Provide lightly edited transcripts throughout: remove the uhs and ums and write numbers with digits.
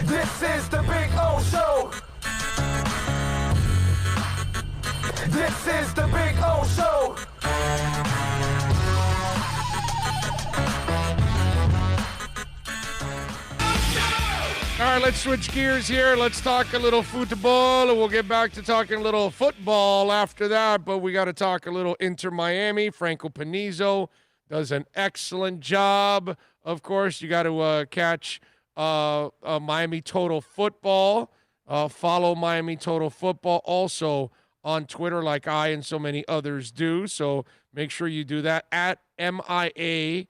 This is the Big O Show. This is the Big O Show. All right, let's switch gears here. Let's talk a little Futbol, and we'll get back to talking a little football after that. But we got to talk a little Inter Miami. Franco Panizo does an excellent job. Of course, you got to catch Miami Total Football. Follow Miami Total Football also on Twitter like I and so many others do. So make sure you do that at MIA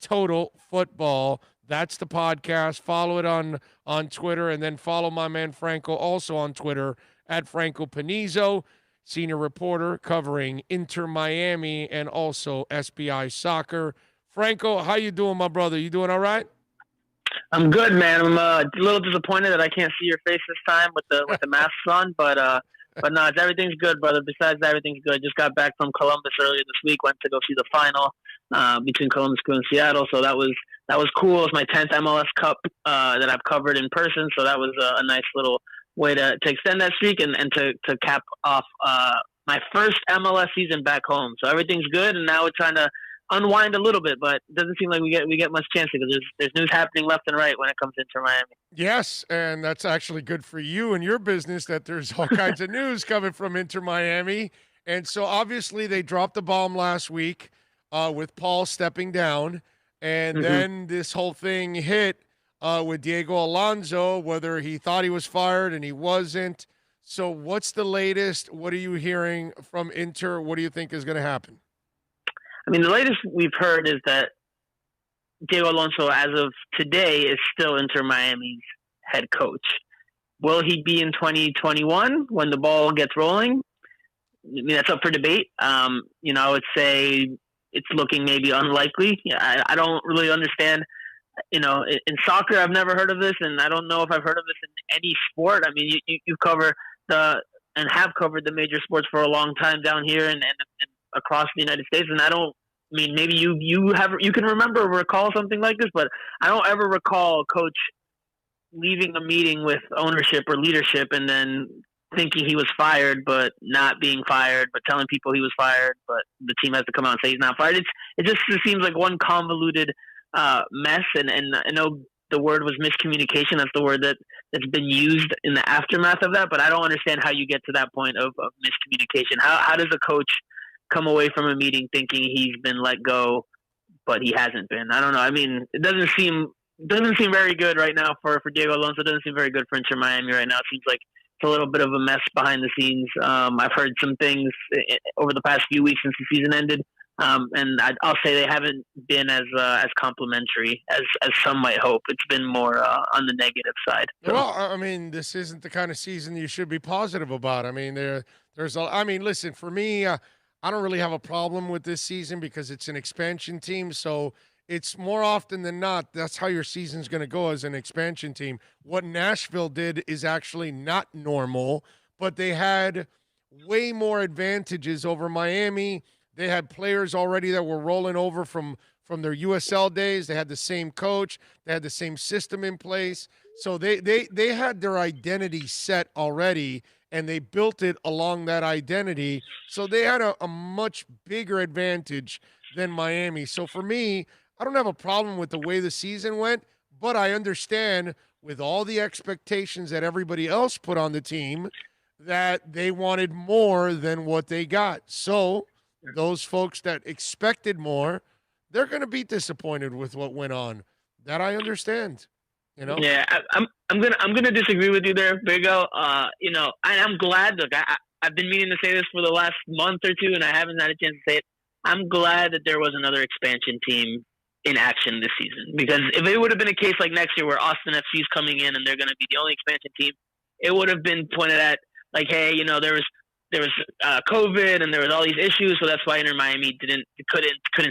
Total Football. That's the podcast. Follow it on Twitter, and then follow my man Franco also on Twitter at Franco Panizo, senior reporter covering Inter Miami and also SBI Soccer. Franco, how you doing, my brother? You doing all right? I'm good, man. I'm a little disappointed that I can't see your face this time with the masks on, but no, everything's good, brother. Besides that, everything's good. Just got back from Columbus earlier this week. Went to go see the final between Columbus Crew and Seattle. So that was cool. It was my 10th MLS Cup that I've covered in person. So that was a nice little way to extend that streak and to cap off my first MLS season back home. So everything's good, and now we're trying to unwind a little bit, but it doesn't seem like we get much chance because there's news happening left and right when it comes into Miami. Yes, and that's actually good for you and your business that there's all kinds of news coming from Inter Miami. And so obviously they dropped the bomb last week with Paul stepping down, and then this whole thing hit with Diego Alonso, whether he thought he was fired and he wasn't. So what's the latest? What are you hearing from Inter? What do you think is going to happen? I mean, the latest we've heard is that Diego Alonso, as of today, is still Inter Miami's head coach. Will he be in 2021 when the ball gets rolling? I mean, that's up for debate. I would say it's looking maybe unlikely. I don't really understand. In soccer, I've never heard of this, and I don't know if I've heard of this in any sport. I mean, you cover and have covered the major sports for a long time down here and across the United States, and maybe you can recall something like this, but I don't ever recall a coach leaving a meeting with ownership or leadership and then thinking he was fired, but not being fired, but telling people he was fired, but the team has to come out and say he's not fired. It just seems like one convoluted mess, and I know the word was miscommunication. That's the word that's been used in the aftermath of that, but I don't understand how you get to that point of miscommunication. How does a coach come away from a meeting thinking he's been let go, but he hasn't been? I don't know. I mean, it doesn't seem very good right now for Diego Alonso. It doesn't seem very good for Inter Miami right now. It seems like it's a little bit of a mess behind the scenes. I've heard some things over the past few weeks since the season ended, and I'll say they haven't been as complimentary as some might hope. It's been more on the negative side. So. Well, I mean, this isn't the kind of season you should be positive about. I mean, listen, for me, I don't really have a problem with this season because it's an expansion team. So it's more often than not, that's how your season's going to go as an expansion team. What Nashville did is actually not normal, but they had way more advantages over Miami. They had players already that were rolling over from their USL days. They had the same coach. They had the same system in place. So they had their identity set already, and they built it along that identity. So they had a much bigger advantage than Miami. So for me, I don't have a problem with the way the season went, but I understand with all the expectations that everybody else put on the team that they wanted more than what they got. So those folks that expected more, they're going to be disappointed with what went on. That I understand. Yeah, I'm gonna disagree with you there, Bigo. I'm glad. Look, I've been meaning to say this for the last month or two, and I haven't had a chance to say it. I'm glad that there was another expansion team in action this season, because if it would have been a case like next year where Austin FC is coming in and they're going to be the only expansion team, it would have been pointed at like, hey, there was COVID and there was all these issues, so that's why Inter Miami couldn't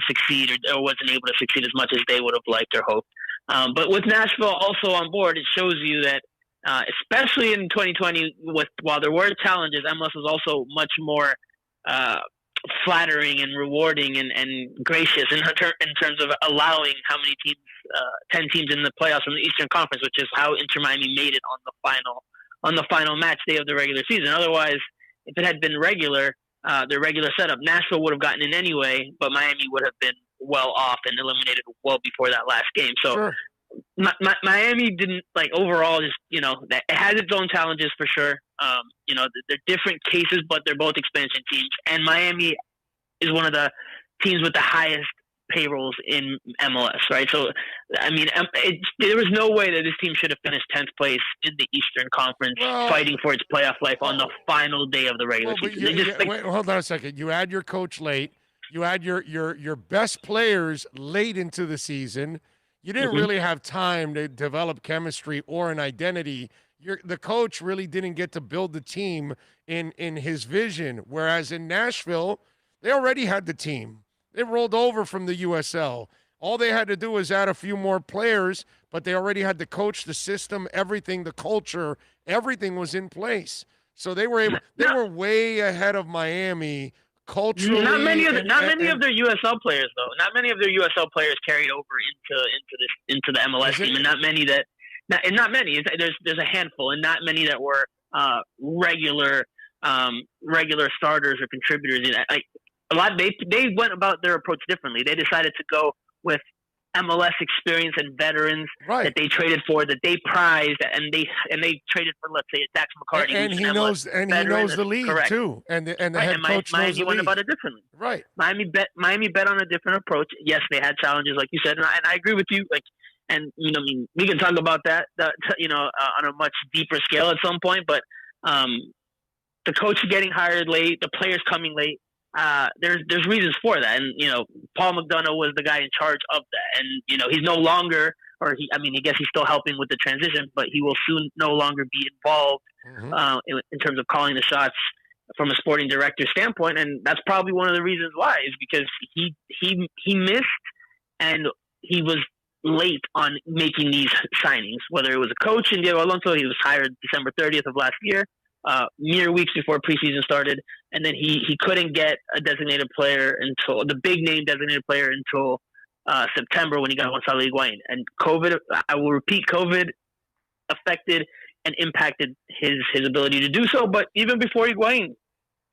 succeed or wasn't able to succeed as much as they would have liked or hoped. But with Nashville also on board, it shows you that, especially in 2020, while there were challenges, MLS was also much more flattering and rewarding and gracious in terms of allowing how many teams 10 teams in the playoffs from the Eastern Conference, which is how Inter Miami made it on the final match day of the regular season. Otherwise, if it had been their regular setup, Nashville would have gotten in anyway, but Miami would have been well off and eliminated well before that last game. So Sure. Miami didn't overall just it has its own challenges for sure. They're different cases, but they're both expansion teams, and Miami is one of the teams with the highest payrolls in MLS, right? So, I mean, there was no way that this team should have finished 10th place in the Eastern Conference, fighting for its playoff life on the final day of the regular season. Wait, hold on a second. You add your coach late. You add your best players late into the season. You didn't really have time to develop chemistry or an identity. The coach really didn't get to build the team in his vision, whereas in Nashville, they already had the team. They rolled over from the USL. All they had to do was add a few more players, but they already had the coach, the system, everything, the culture, everything was in place. So they were way ahead of Miami culturally. Not many of their USL players though. Not many of their USL players carried over into the MLS team, and not many. There's a handful, and not many that were regular starters or contributors. They went about their approach differently. They decided to go with MLS experience and veterans that they traded for, that they prized, and they traded for, let's say, Dax McCarty. And he knows the league too, and the head coach knows the Miami went league. about it differently. Right. Miami bet on a different approach. Yes, they had challenges, like you said, and I agree with you. We can talk about that, on a much deeper scale at some point. But the coach getting hired late, the players coming late. There's reasons for that, and Paul McDonough was the guy in charge of that, and he's no longer, I guess he's still helping with the transition, but he will soon no longer be involved in terms of calling the shots from a sporting director standpoint, and that's probably one of the reasons why, is because he missed and he was late on making these signings. Whether it was a coach in Diego Alonso, he was hired December 30th of last year. Mere weeks before preseason started, and then he couldn't get a designated player until the big name designated player until September, when he got Gonzalo Higuain. And COVID, I will repeat, COVID affected and impacted his ability to do so. But even before Higuain,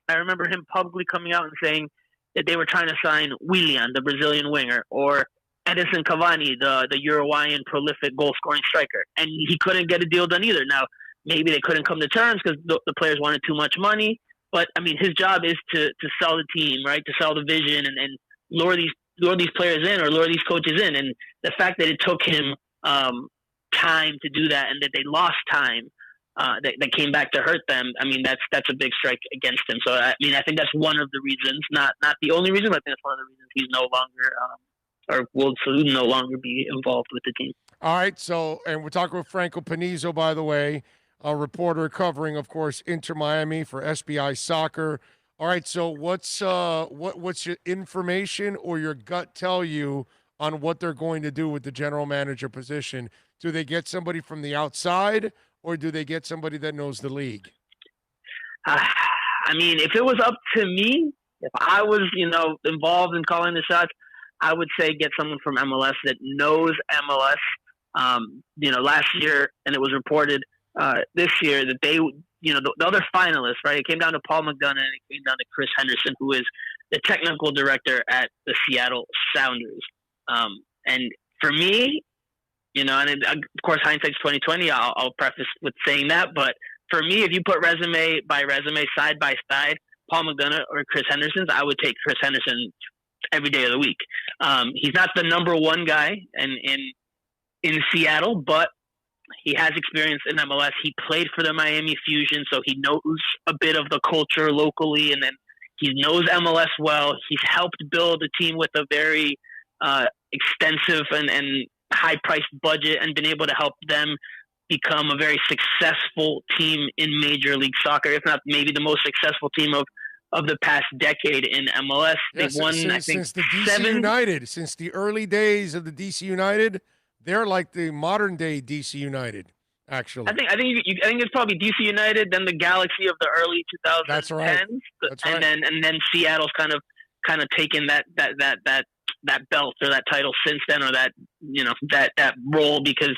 I remember him publicly coming out and saying that they were trying to sign Willian, the Brazilian winger, or Edison Cavani, the Uruguayan prolific goal-scoring striker, and he couldn't get a deal done either. Now, maybe they couldn't come to terms because the players wanted too much money. But, his job is to sell the team, right, to sell the vision and lure these players in, or lure these coaches in. And the fact that it took him time to do that, and that they lost time that came back to hurt them, that's a big strike against him. So, I think that's one of the reasons, not the only reason, but I think that's one of the reasons he's no longer or will soon no longer be involved with the team. All right, and we're talking with Franco Panizo, by the way, a reporter covering, of course, Inter Miami for SBI Soccer. All right, so what's your information or your gut tell you on what they're going to do with the general manager position? Do they get somebody from the outside, or do they get somebody that knows the league? If it was up to me, if I was, involved in calling the shots, I would say get someone from MLS that knows MLS. Last year, and it was reported this year that they, the other finalists, right? It came down to Paul McDonough and it came down to Chris Henderson, who is the technical director at the Seattle Sounders. And for me, and of course hindsight's 2020. I'll preface with saying that, but for me, if you put resume by resume, side by side, Paul McDonough or Chris Henderson's, I would take Chris Henderson every day of the week. He's not the number one guy in Seattle, but he has experience in MLS. He played for the Miami Fusion, so he knows a bit of the culture locally, and then he knows MLS well. He's helped build a team with a very extensive and high-priced budget, and been able to help them become a very successful team in Major League Soccer, if not maybe the most successful team of the past decade in MLS. They've won, I think, since the DC United, since the early days of the DC United. They're like the modern day DC United, actually. I think it's probably DC United, then the Galaxy of the early 2010s. That's right. And then Seattle's kind of taken that that belt or that title since then, or that that role, because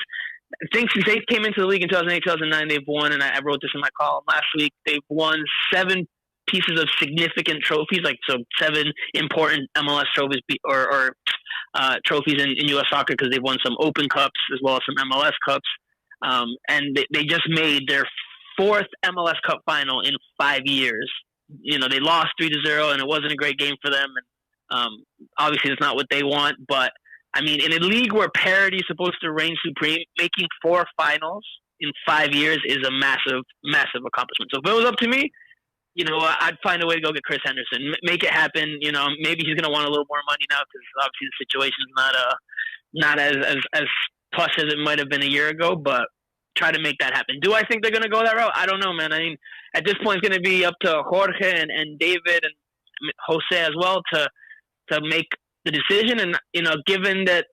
I think since they came into the league in 2008, 2009, they've won, and I wrote this in my column last week, they've won 7 pieces of significant trophies, so 7 important MLS trophies or trophies in U.S. soccer, because they've won some Open Cups as well as some MLS Cups. And they just made their 4th MLS Cup final in 5 years. They lost 3-0, and it wasn't a great game for them. And obviously, it's not what they want. But I mean, in a league where parity is supposed to reign supreme, making 4 finals in 5 years is a massive, massive accomplishment. So if it was up to me, I'd find a way to go get Chris Henderson, make it happen. Maybe he's going to want a little more money now, because obviously the situation's not as plush as it might have been a year ago, but try to make that happen. Do I think they're going to go that route? I don't know, man. I mean, at this point, it's going to be up to Jorge and David and Jose as well to make the decision. And, given that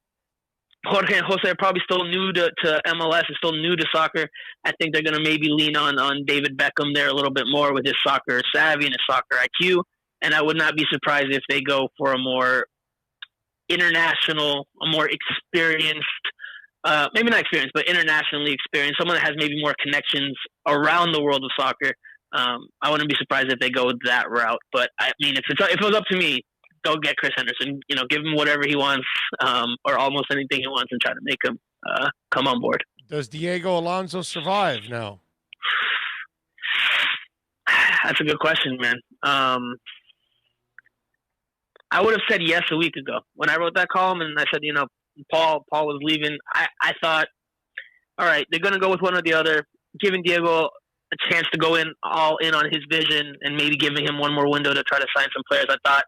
Jorge and Jose are probably still new to MLS and still new to soccer, I think they're going to maybe lean on David Beckham there a little bit more with his soccer savvy and his soccer IQ. And I would not be surprised if they go for a more international, a more experienced, maybe not experienced, but internationally experienced, someone that has maybe more connections around the world of soccer. I wouldn't be surprised if they go that route. But I mean, if it was up to me, go get Chris Henderson. Give him whatever he wants, or almost anything he wants, and try to make him come on board. Does Diego Alonso survive now? That's a good question, man. I would have said yes a week ago when I wrote that column, and I said, Paul was leaving. I thought, all right, they're going to go with one or the other, giving Diego a chance to go all in on his vision, and maybe giving him one more window to try to sign some players. I thought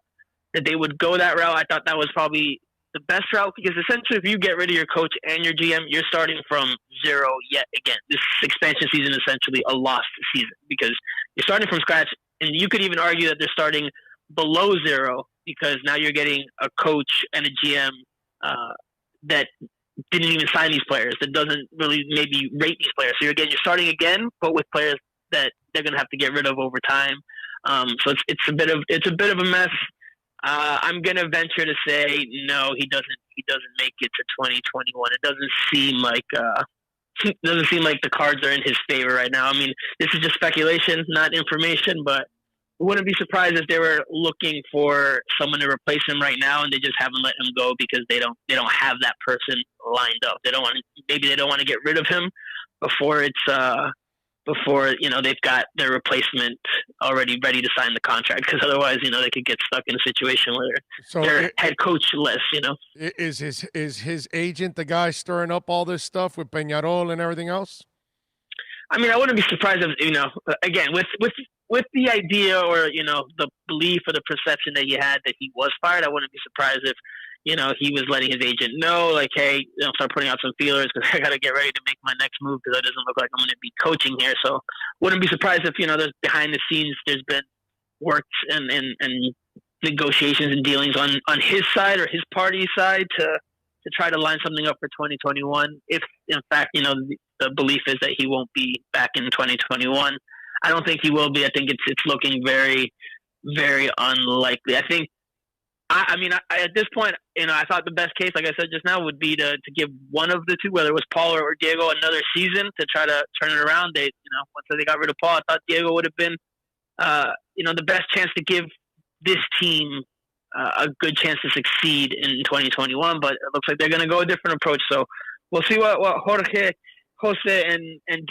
that they would go that route. I thought that was probably the best route, because essentially if you get rid of your coach and your GM, you're starting from zero yet again. This expansion season is essentially a lost season, because you're starting from scratch, and you could even argue that they're starting below zero, because now you're getting a coach and a GM that didn't even sign these players, that doesn't really maybe rate these players. So you're starting again, but with players that they're going to have to get rid of over time. So it's a bit of a mess. I'm going to venture to say no, he doesn't make it to 2021. It doesn't seem like the cards are in his favor right now. I mean, this is just speculation, not information, but I wouldn't be surprised if they were looking for someone to replace him right now, and they just haven't let him go because they don't have that person lined up. They don't want to get rid of him before they've got their replacement already ready to sign the contract, because otherwise they could get stuck in a situation where they're head coachless. Is his agent the guy stirring up all this stuff with Peñarol and everything else? I mean, I wouldn't be surprised if again with the idea or the belief or the perception that he had that he was fired. I wouldn't be surprised if he was letting his agent know, like, hey, start putting out some feelers, because I got to get ready to make my next move, because it doesn't look like I'm going to be coaching here. So wouldn't be surprised if there's behind the scenes there's been work and negotiations and dealings on his side or his party's side to try to line something up for 2021. If in fact the belief is that he won't be back in 2021. I don't think he will be. I think it's looking very, very unlikely. I think, I mean, at this point, I thought the best case, like I said just now, would be to give one of the two, whether it was Paul or Diego, another season to try to turn it around. They, once they got rid of Paul, I thought Diego would have been, the best chance to give this team a good chance to succeed in 2021. But it looks like they're going to go a different approach. So we'll see what Jorge, Jose, and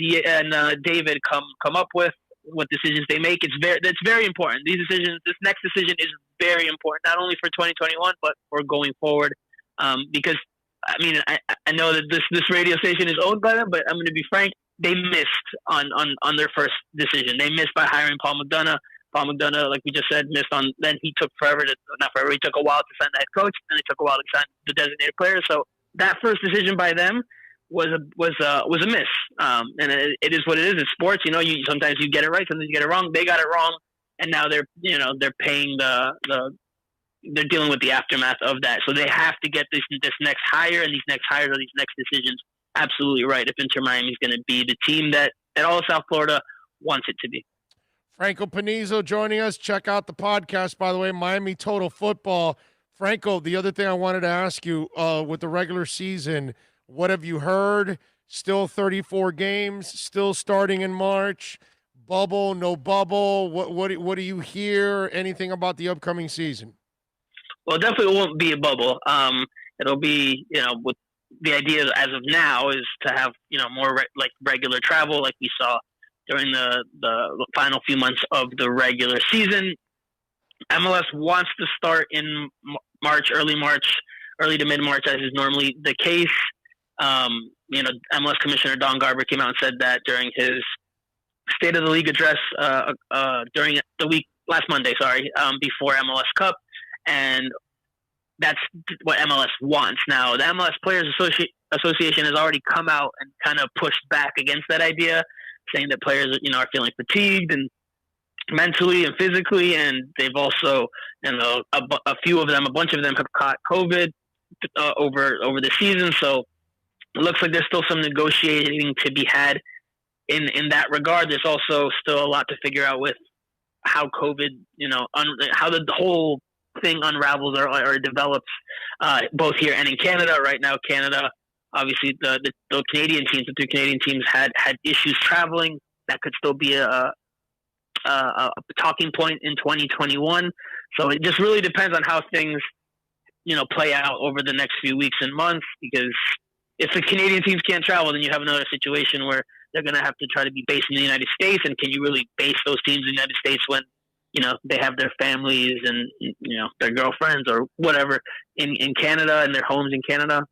David come up with. What decisions they make. It's very important. These decisions, this next decision is very important, not only for 2021, but for going forward. Because I mean, I know that this radio station is owned by them, but I'm going to be frank, they missed on their first decision. They missed by hiring Paul McDonough. Paul McDonough, like we just said, missed on. Then he took He took a while to sign the head coach. Then it took a while to sign the designated player. So that first decision by them was a miss, and it is what it is. It's sports, sometimes you get it right, sometimes you get it wrong. They got it wrong, and now they're paying they're dealing with the aftermath of that. So they have to get this next hire and these next hires or these next decisions absolutely right if Inter Miami is going to be the team that all of South Florida wants it to be. Franco Panizo joining us. Check out the podcast, by the way, Miami Total Football. Franco, the other thing I wanted to ask you, with the regular season, what have you heard? Still 34 games, still starting in March. Bubble, no bubble. What do you hear? Anything about the upcoming season? Well, it definitely won't be a bubble. It'll be, with the idea as of now is to have, more regular travel like we saw during the final few months of the regular season. MLS wants to start in March, early to mid-March, as is normally the case. MLS Commissioner Don Garber came out and said that during his State of the League address during the week last Monday, before MLS Cup, and that's what MLS wants. Now, the MLS Players Association has already come out and kind of pushed back against that idea, saying that players, are feeling fatigued and mentally and physically, and they've also, a bunch of them have caught COVID over the season. So it looks like there's still some negotiating to be had in that regard. There's also still a lot to figure out with how COVID, how the whole thing unravels or develops, both here and in Canada. Right now, Canada, obviously the Canadian teams, the 2 Canadian teams had issues traveling. That could still be a talking point in 2021. So it just really depends on how things, play out over the next few weeks and months, because if the Canadian teams can't travel, then you have another situation where they're going to have to try to be based in the United States. And can you really base those teams in the United States when, they have their families and, their girlfriends or whatever in Canada and their homes in Canada?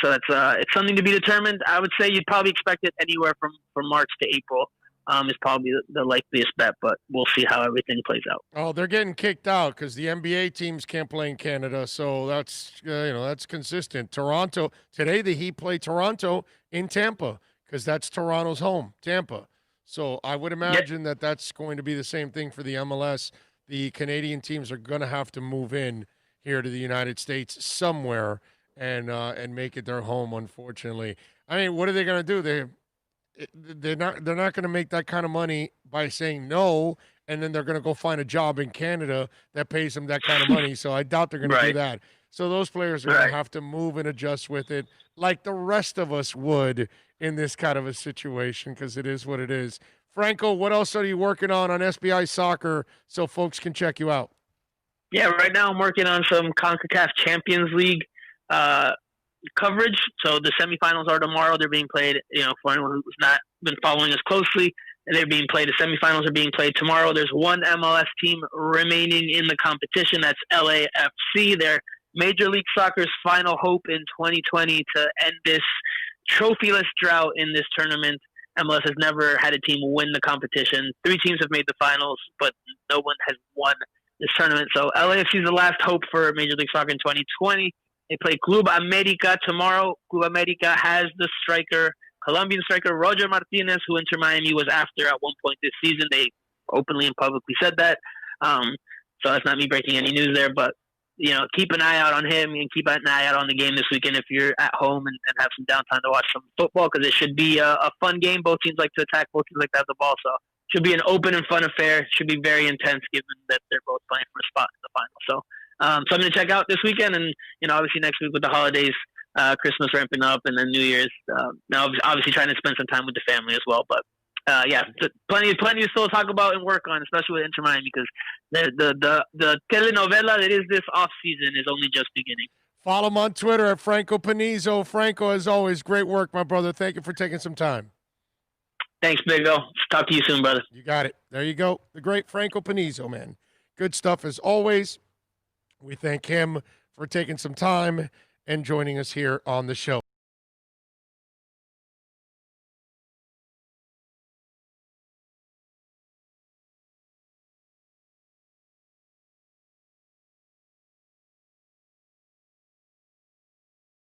So it's something to be determined. I would say you'd probably expect it anywhere from March to April. Is probably the likeliest bet, but we'll see how everything plays out. Oh, they're getting kicked out because the NBA teams can't play in Canada, so that's that's consistent. Toronto today, the Heat play Toronto in Tampa because that's Toronto's home, Tampa. So I would imagine that that's going to be the same thing for the MLS. The Canadian teams are going to have to move in here to the United States somewhere and make it their home. Unfortunately, I mean, what are they going to do? They're not going to make that kind of money by saying no, and then they're going to go find a job in Canada that pays them that kind of money. So I doubt they're going to do that. So those players are going to have to move and adjust with it like the rest of us would in this kind of a situation, because it is what it is. Franco, what else are you working on SBI Soccer so folks can check you out? Yeah, right now I'm working on some CONCACAF Champions League coverage. So the semifinals are tomorrow. They're being played, for anyone who's not been following us closely, they're being played. The semifinals are being played tomorrow. There's one MLS team remaining in the competition. That's LAFC. They're Major League Soccer's final hope in 2020 to end this trophyless drought in this tournament. MLS has never had a team win the competition. 3 teams have made the finals, but no one has won this tournament. So LAFC is the last hope for Major League Soccer in 2020. They play Club America tomorrow. Club America has the Colombian striker Roger Martinez, who Inter Miami was after at one point this season. They openly and publicly said that. So that's not me breaking any news there, but keep an eye out on him and keep an eye out on the game this weekend if you're at home and have some downtime to watch some football, because it should be a fun game. Both teams like to attack. Both teams like to have the ball. So it should be an open and fun affair. It should be very intense given that they're both playing for a spot in the final. So I'm going to check out this weekend, and obviously next week with the holidays, Christmas ramping up, and then New Year's. Now, obviously trying to spend some time with the family as well. But plenty to still talk about and work on, especially with Inter Miami, because the telenovela that is this off season is only just beginning. Follow him on Twitter at Franco Panizo. Franco, as always, great work, my brother. Thank you for taking some time. Thanks, Big O. Talk to you soon, brother. You got it. There you go. The great Franco Panizo, man. Good stuff as always. We thank him for taking some time and joining us here on the show.